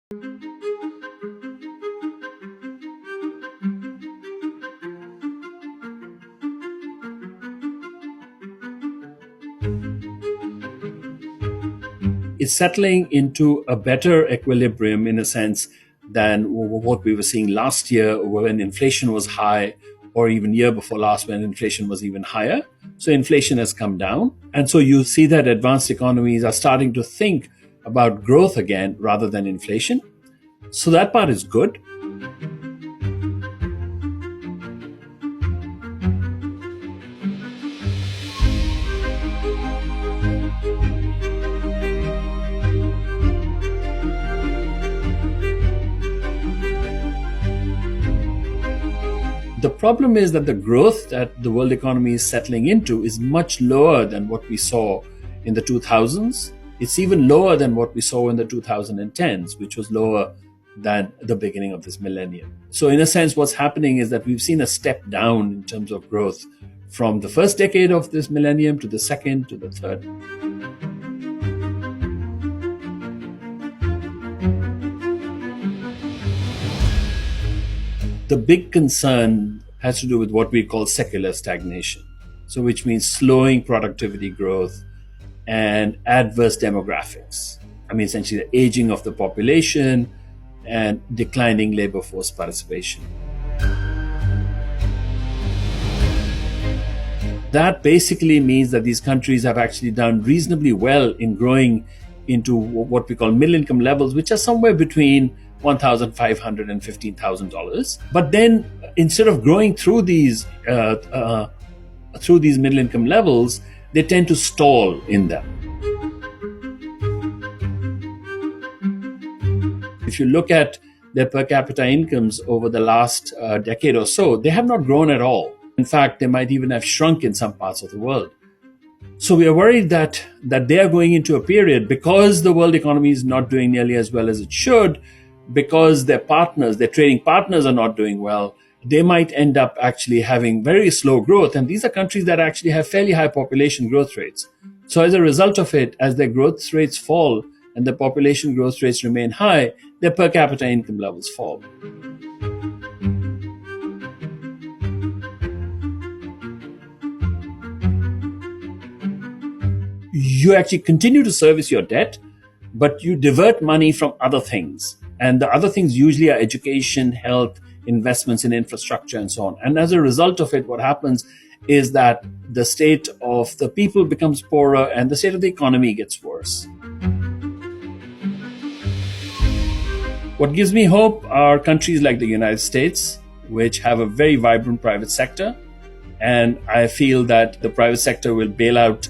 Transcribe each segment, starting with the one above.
It's settling into a better equilibrium in a sense than what we were seeing last year when inflation was high, or even year before last when inflation was even higher. So inflation has come down. And so you see that advanced economies are starting to think about growth again rather than inflation. So that part is good. The problem is that the growth that the world economy is settling into is much lower than what we saw in the 2000s. It's even lower than what we saw in the 2010s, which was lower than the beginning of this millennium. So in a sense, what's happening is that we've seen a step down in terms of growth from the first decade of this millennium to the second to the third. The big concern has to do with what we call secular stagnation. So which means slowing productivity growth and adverse demographics. I mean, essentially the aging of the population and declining labor force participation. That basically means that these countries have actually done reasonably well in growing into what we call middle income levels, which are somewhere between $1,500 and $15,000. But then instead of growing through these middle income levels, they tend to stall in them. If you look at their per capita incomes over the last decade or so, they have not grown at all. In fact, they might even have shrunk in some parts of the world. So we are worried that they are going into a period, because the world economy is not doing nearly as well as it should, because their trading partners are not doing well, they might end up actually having very slow growth. And these are countries that actually have fairly high population growth rates. So as a result of it, as their growth rates fall and the population growth rates remain high, their per capita income levels fall. You actually continue to service your debt, but you divert money from other things. And the other things usually are education, health, investments in infrastructure, and so on. And as a result of it, what happens is that the state of the people becomes poorer and the state of the economy gets worse. What gives me hope are countries like the United States, which have a very vibrant private sector. And I feel that the private sector will bail out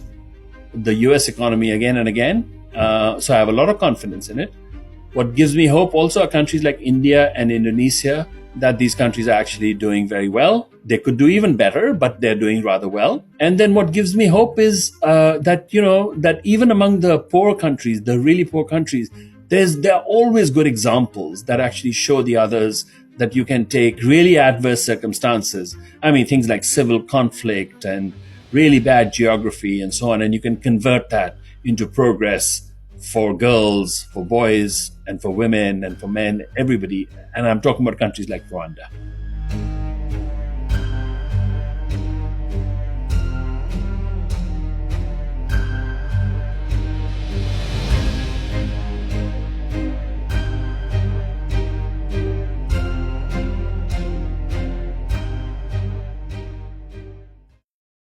the US economy again and again. So I have a lot of confidence in it. What gives me hope also are countries like India and Indonesia, that these countries are actually doing very well. They could do even better, but they're doing rather well. And then what gives me hope is that even among the poor countries, the really poor countries, there are always good examples that actually show the others that you can take really adverse circumstances. I mean, things like civil conflict and really bad geography and so on, and you can convert that into progress for girls, for boys, and for women, and for men, everybody. And I'm talking about countries like Rwanda.